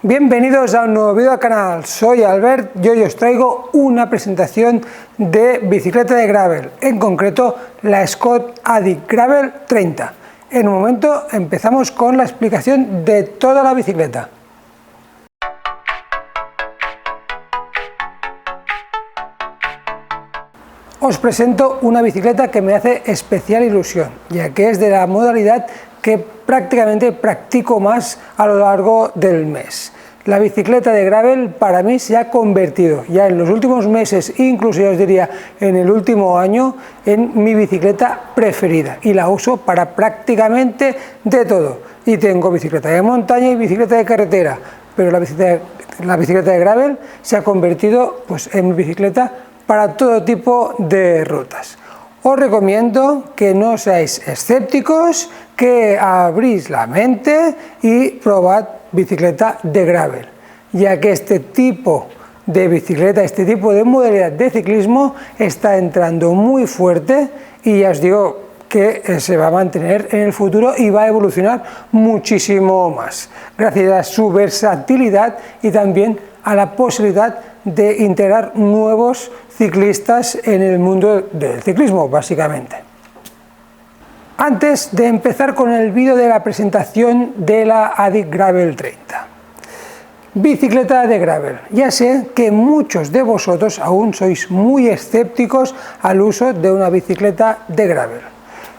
Bienvenidos a un nuevo vídeo al canal, soy Albert y hoy os traigo una presentación de bicicleta de gravel, en concreto la Scott Addict Gravel 30. En un momento empezamos con la explicación de toda la bicicleta. Os presento una bicicleta que me hace especial ilusión, ya que es de la modalidad que prácticamente practico más a lo largo del mes. La bicicleta de gravel para mí se ha convertido ya en los últimos meses, incluso yo os diría en el último año, en mi bicicleta preferida y la uso para prácticamente de todo. Y tengo bicicleta de montaña y bicicleta de carretera, pero la bicicleta de gravel se ha convertido pues, en mi bicicleta para todo tipo de rutas. Os recomiendo que no seáis escépticos, que abrís la mente y probad bicicleta de gravel, ya que este tipo de bicicleta, este tipo de modalidad de ciclismo está entrando muy fuerte y ya os digo que se va a mantener en el futuro y va a evolucionar muchísimo más, gracias a su versatilidad y también a la posibilidad de integrar nuevos ciclistas en el mundo del ciclismo, básicamente. Antes de empezar con el vídeo de la presentación de la Addict Gravel 30. Bicicleta de gravel. Ya sé que muchos de vosotros aún sois muy escépticos al uso de una bicicleta de gravel.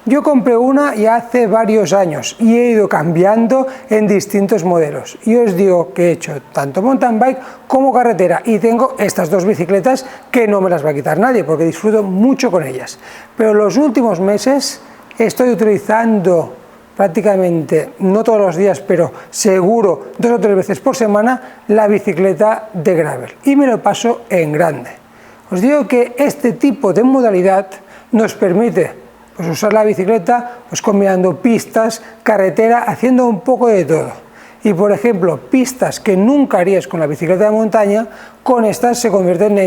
Yo compré una ya hace varios años y he ido cambiando en distintos modelos. Y os digo que he hecho tanto mountain bike como carretera y tengo estas dos bicicletas que no me las va a quitar nadie porque disfruto mucho con ellas. Pero los últimos meses estoy utilizando prácticamente, no todos los días, pero seguro 2 o 3 veces por semana, la bicicleta de gravel y me lo paso en grande. Os digo que este tipo de modalidad nos permite pues, usar la bicicleta pues, combinando pistas, carretera, haciendo un poco de todo. Y por ejemplo, pistas que nunca harías con la bicicleta de montaña, con estas se convierten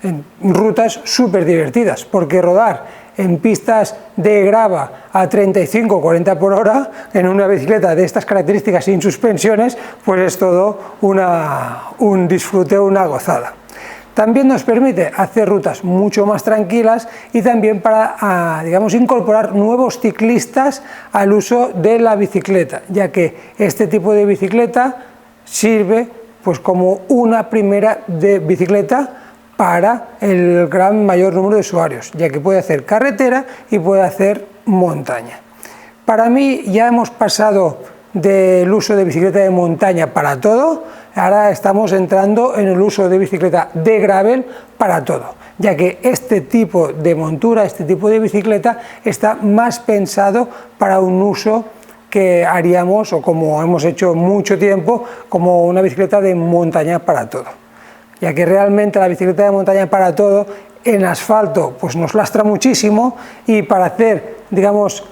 en rutas súper divertidas, porque rodar en pistas de grava a 35 o 40 por hora en una bicicleta de estas características sin suspensiones, pues es todo un disfrute, una gozada. También nos permite hacer rutas mucho más tranquilas y también para, digamos, incorporar nuevos ciclistas al uso de la bicicleta, ya que este tipo de bicicleta sirve pues, como una primera de bicicleta para el gran mayor número de usuarios, ya que puede hacer carretera y puede hacer montaña. Para mí ya hemos pasado del uso de bicicleta de montaña para todo, ahora estamos entrando en el uso de bicicleta de gravel para todo, ya que este tipo de montura, este tipo de bicicleta está más pensado para un uso que haríamos, o como hemos hecho mucho tiempo, como una bicicleta de montaña para todo. Ya que realmente la bicicleta de montaña para todo en asfalto pues nos lastra muchísimo y para hacer, digamos,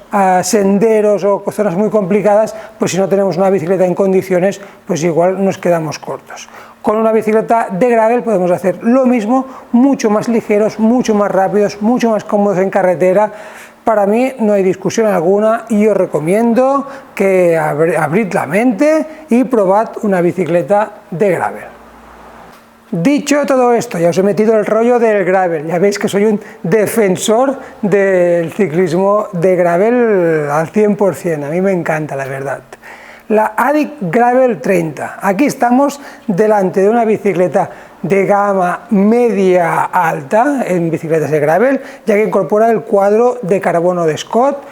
senderos o zonas muy complicadas, pues si no tenemos una bicicleta en condiciones, pues igual nos quedamos cortos. Con una bicicleta de gravel podemos hacer lo mismo, mucho más ligeros, mucho más rápidos, mucho más cómodos en carretera. Para mí no hay discusión alguna y os recomiendo que abrid la mente y probad una bicicleta de gravel. Dicho todo esto, ya os he metido el rollo del gravel, ya veis que soy un defensor del ciclismo de gravel al 100%, a mí me encanta la verdad. La Addict Gravel 30, aquí estamos delante de una bicicleta de gama media alta en bicicletas de gravel, ya que incorpora el cuadro de carbono de Scott,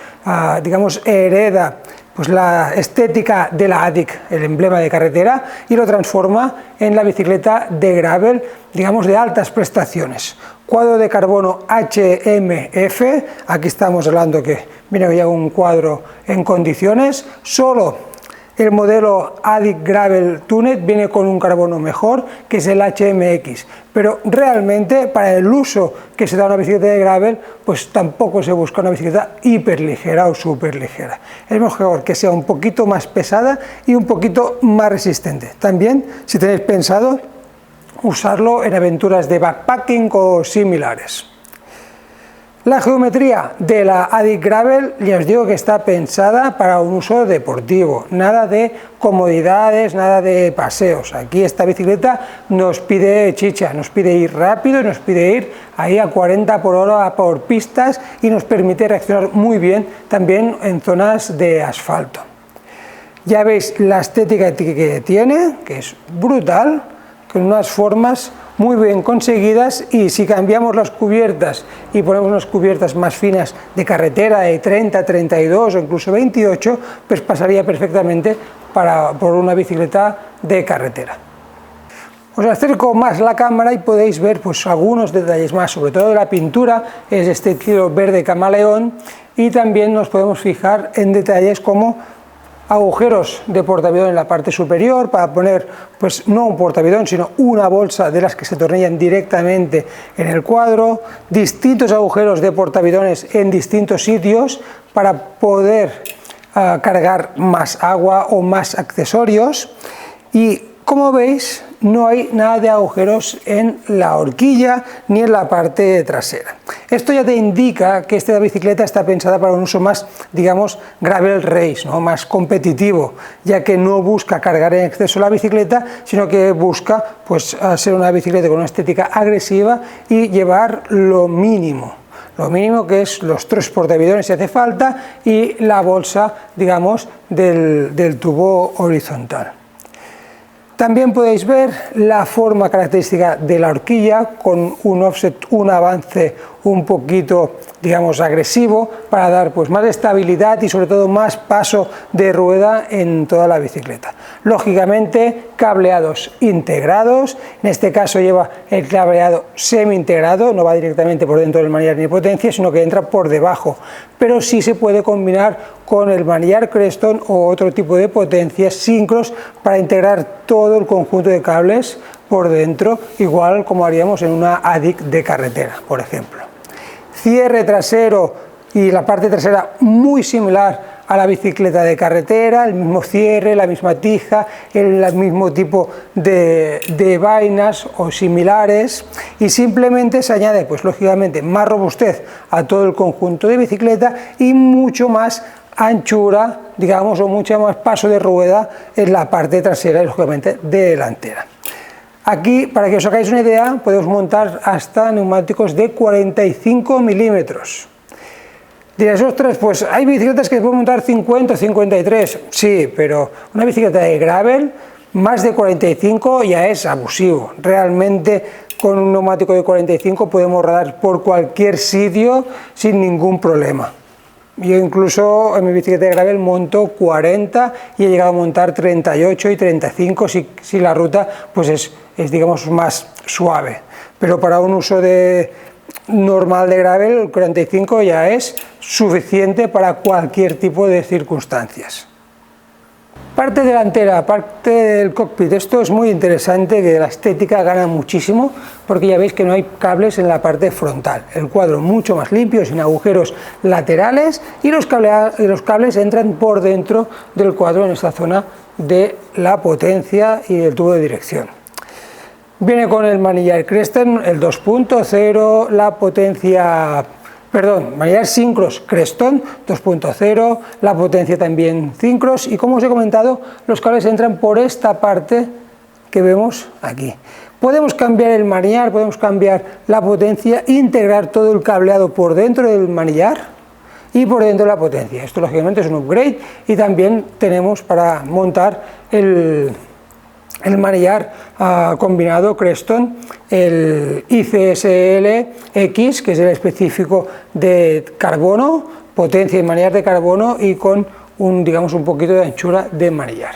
digamos hereda pues la estética de la Addict, el emblema de carretera, y lo transforma en la bicicleta de gravel, digamos de altas prestaciones. Cuadro de carbono HMF, aquí estamos hablando que viene ya un cuadro en condiciones, solo el modelo Addict Gravel Tunet viene con un carbono mejor, que es el HMX, pero realmente para el uso que se da a una bicicleta de gravel, pues tampoco se busca una bicicleta hiperligera o superligera. Es mejor que sea un poquito más pesada y un poquito más resistente. También, si tenéis pensado usarlo en aventuras de backpacking o similares. La geometría de la Adik Gravel, ya os digo que está pensada para un uso deportivo, nada de comodidades, nada de paseos. Aquí esta bicicleta nos pide chicha, nos pide ir rápido, nos pide ir ahí a 40 por hora por pistas y nos permite reaccionar muy bien también en zonas de asfalto. Ya veis la estética que tiene, que es brutal, con unas formas muy bien conseguidas, y si cambiamos las cubiertas y ponemos unas cubiertas más finas de carretera de 30, 32 o incluso 28, pues pasaría perfectamente por una bicicleta de carretera. Os acerco más la cámara y podéis ver pues algunos detalles más, sobre todo de la pintura, es este estilo verde camaleón, y también nos podemos fijar en detalles como agujeros de portaaviones en la parte superior para poner, pues no un portaaviones, sino una bolsa de las que se tornillan directamente en el cuadro, distintos agujeros de portaaviones en distintos sitios para poder cargar más agua o más accesorios. Y como veis, no hay nada de agujeros en la horquilla ni en la parte trasera. Esto ya te indica que esta bicicleta está pensada para un uso más, digamos, gravel race, ¿no? Más competitivo, ya que no busca cargar en exceso la bicicleta, sino que busca pues ser una bicicleta con una estética agresiva y llevar lo mínimo que es los 3 portaaviones si hace falta y la bolsa, digamos, del tubo horizontal. También podéis ver la forma característica de la horquilla con un offset, un avance un poquito, digamos, agresivo para dar pues más estabilidad y sobre todo más paso de rueda en toda la bicicleta. Lógicamente, cableados integrados, en este caso lleva el cableado semi integrado, no va directamente por dentro del manillar ni potencia, sino que entra por debajo, pero sí se puede combinar con el manillar Creston o otro tipo de potencias sincros para integrar todo el conjunto de cables por dentro, igual como haríamos en una Adik de carretera, por ejemplo. Cierre trasero y la parte trasera muy similar a la bicicleta de carretera, el mismo cierre, la misma tija, el mismo tipo de vainas o similares, y simplemente se añade, pues lógicamente, más robustez a todo el conjunto de bicicleta y mucho más anchura, digamos, o mucho más paso de rueda en la parte trasera y lógicamente delantera. Aquí, para que os hagáis una idea, podemos montar hasta neumáticos de 45 milímetros. Diréis, ostras, pues hay bicicletas que pueden montar 50 o 53. Sí, pero una bicicleta de gravel, más de 45 ya es abusivo. Realmente, con un neumático de 45 podemos rodar por cualquier sitio sin ningún problema. Yo incluso en mi bicicleta de gravel monto 40 y he llegado a montar 38 y 35 si la ruta pues es digamos más suave, pero para un uso normal de gravel el 45 ya es suficiente para cualquier tipo de circunstancias. Parte delantera, parte del cockpit, esto es muy interesante, que la estética gana muchísimo porque ya veis que no hay cables en la parte frontal, el cuadro mucho más limpio, sin agujeros laterales, y los cables entran por dentro del cuadro en esta zona de la potencia y del tubo de dirección. Viene con el manillar Creston, el 2.0, la potencia... manillar Syncros Creston 2.0, la potencia también Syncros, y como os he comentado, los cables entran por esta parte que vemos aquí. Podemos cambiar el manillar, podemos cambiar la potencia, integrar todo el cableado por dentro del manillar y por dentro de la potencia. Esto lógicamente es un upgrade, y también tenemos para montar el manillar combinado Creston, el ICSL-X, que es el específico de carbono, potencia y manillar de carbono, y con digamos un poquito de anchura de manillar.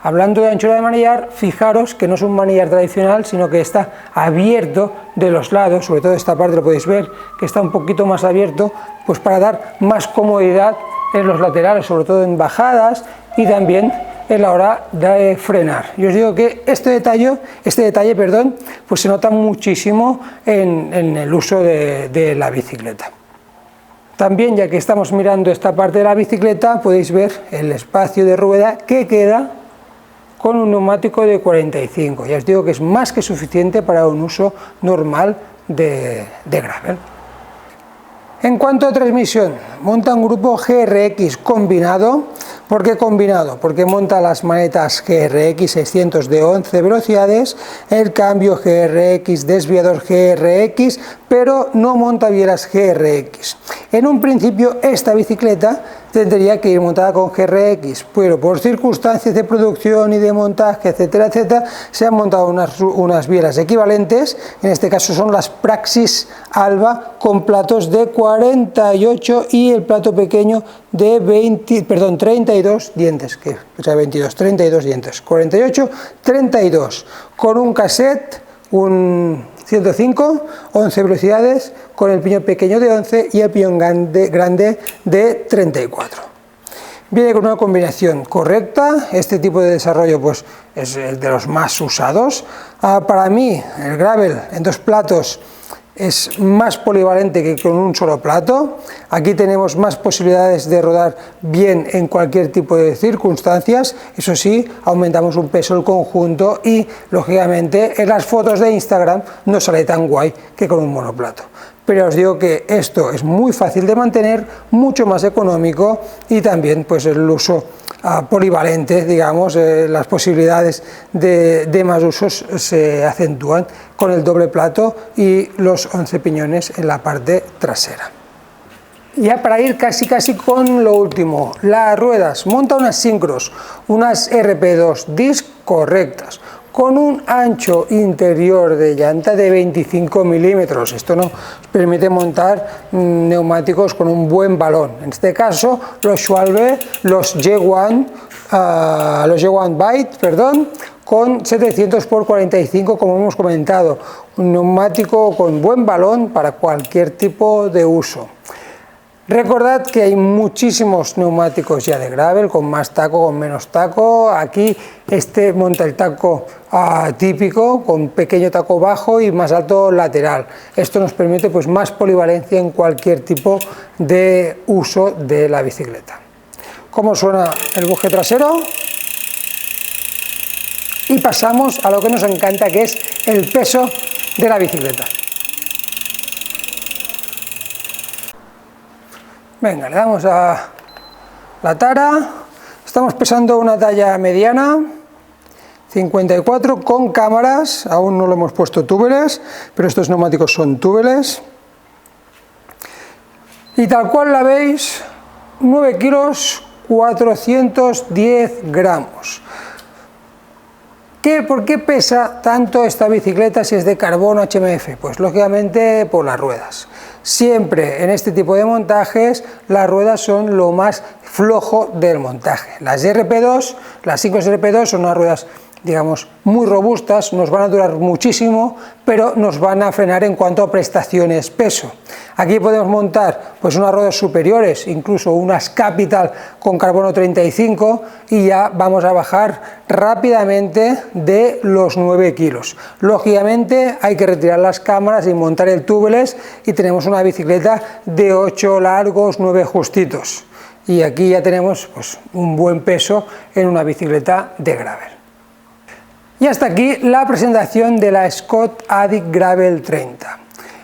Hablando de anchura de manillar, fijaros que no es un manillar tradicional, sino que está abierto de los lados, sobre todo esta parte lo podéis ver, que está un poquito más abierto, pues para dar más comodidad en los laterales, sobre todo en bajadas y también en la hora de frenar. Y os digo que este detalle, pues se nota muchísimo en el uso de la bicicleta. También, ya que estamos mirando esta parte de la bicicleta, podéis ver el espacio de rueda que queda con un neumático de 45. Ya os digo que es más que suficiente para un uso normal de gravel. En cuanto a transmisión, monta un grupo GRX combinado. ¿Por qué combinado? Porque monta las manetas GRX 600 de 11 velocidades, el cambio GRX, desviador GRX, pero no monta bielas GRX. En un principio esta bicicleta tendría que ir montada con GRX, pero por circunstancias de producción y de montaje, etcétera, etcétera, se han montado unas bielas equivalentes. En este caso son las Praxis Alba con platos de 48 y el plato pequeño de 32 dientes, que o sea 22, 32 dientes, 48, 32, con un cassette, un 105, 11 velocidades, con el piñón pequeño de 11 y el piñón grande de 34. Viene con una combinación correcta. Este tipo de desarrollo pues es el de los más usados. Para mí el gravel en dos platos es más polivalente que con un solo plato. Aquí tenemos más posibilidades de rodar bien en cualquier tipo de circunstancias. Eso sí, aumentamos un peso el conjunto y lógicamente en las fotos de Instagram no sale tan guay que con un monoplato. Pero os digo que esto es muy fácil de mantener, mucho más económico y también pues el uso polivalente, digamos, las posibilidades de más usos se acentúan con el doble plato y los 11 piñones en la parte trasera. Ya para ir casi con lo último, las ruedas. Monta unas Syncros, unas RP2 disc correctas, con un ancho interior de llanta de 25 milímetros. Esto nos permite montar neumáticos con un buen balón. En este caso, los Schwalbe, los G1 Byte, perdón, con 700 x 45, como hemos comentado. Un neumático con buen balón para cualquier tipo de uso. Recordad que hay muchísimos neumáticos ya de gravel, con más taco, con menos taco. Aquí este monta el taco típico, con pequeño taco bajo y más alto lateral. Esto nos permite pues más polivalencia en cualquier tipo de uso de la bicicleta. ¿Cómo suena el buje trasero? Y pasamos a lo que nos encanta, que es el peso de la bicicleta. Venga, le damos a la tara. Estamos pesando una talla mediana, 54 con cámaras. Aún no lo hemos puesto túbeles, pero estos neumáticos son túbeles. Y tal cual la veis, 9 kilos 410 gramos. ¿Por qué pesa tanto esta bicicleta si es de carbono HMF? Pues lógicamente por las ruedas. Siempre en este tipo de montajes las ruedas son lo más flojo del montaje. Las RP2, las 5 RP2 son unas ruedas, digamos, muy robustas, nos van a durar muchísimo, pero nos van a frenar en cuanto a prestaciones peso. Aquí podemos montar pues unas ruedas superiores, incluso unas Capital con carbono 35, y ya vamos a bajar rápidamente de los 9 kilos. Lógicamente hay que retirar las cámaras y montar el tubeless y tenemos una bicicleta de 8 largos, 9 justitos. Y aquí ya tenemos pues un buen peso en una bicicleta de gravel. Y hasta aquí la presentación de la Scott Addict Gravel 30.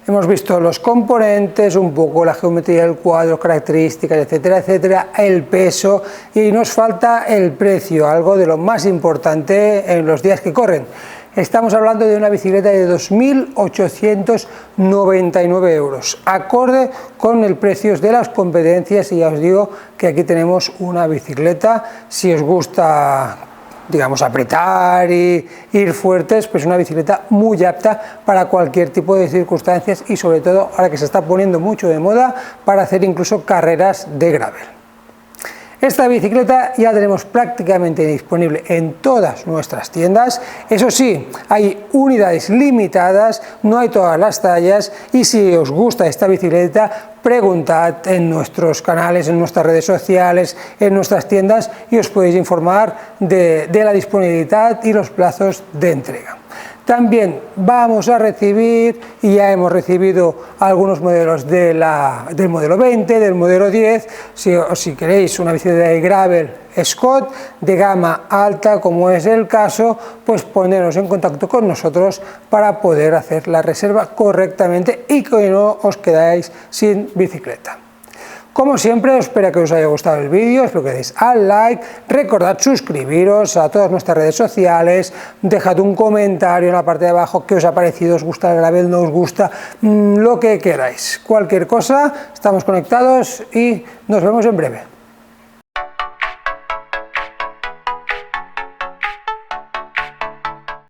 Hemos visto los componentes, un poco la geometría del cuadro, características, etcétera, etcétera, el peso, y nos falta el precio, algo de lo más importante en los días que corren. Estamos hablando de una bicicleta de 2.899 euros, acorde con el precio de las competencias, y ya os digo que aquí tenemos una bicicleta, si os gusta, digamos, apretar y ir fuertes, pues una bicicleta muy apta para cualquier tipo de circunstancias y sobre todo ahora que se está poniendo mucho de moda para hacer incluso carreras de gravel. Esta bicicleta ya tenemos prácticamente disponible en todas nuestras tiendas. Eso sí, hay unidades limitadas, no hay todas las tallas, y si os gusta esta bicicleta, preguntad en nuestros canales, en nuestras redes sociales, en nuestras tiendas, y os podéis informar de la disponibilidad y los plazos de entrega. También vamos a recibir, y ya hemos recibido algunos modelos del modelo 20, del modelo 10, si queréis una bicicleta de gravel Scott de gama alta, como es el caso, pues poneros en contacto con nosotros para poder hacer la reserva correctamente y que no os quedáis sin bicicleta. Como siempre, espero que os haya gustado el vídeo, espero que deis al like, recordad suscribiros a todas nuestras redes sociales, dejad un comentario en la parte de abajo qué os ha parecido, os gusta el gravel, no os gusta, lo que queráis. Cualquier cosa, estamos conectados y nos vemos en breve.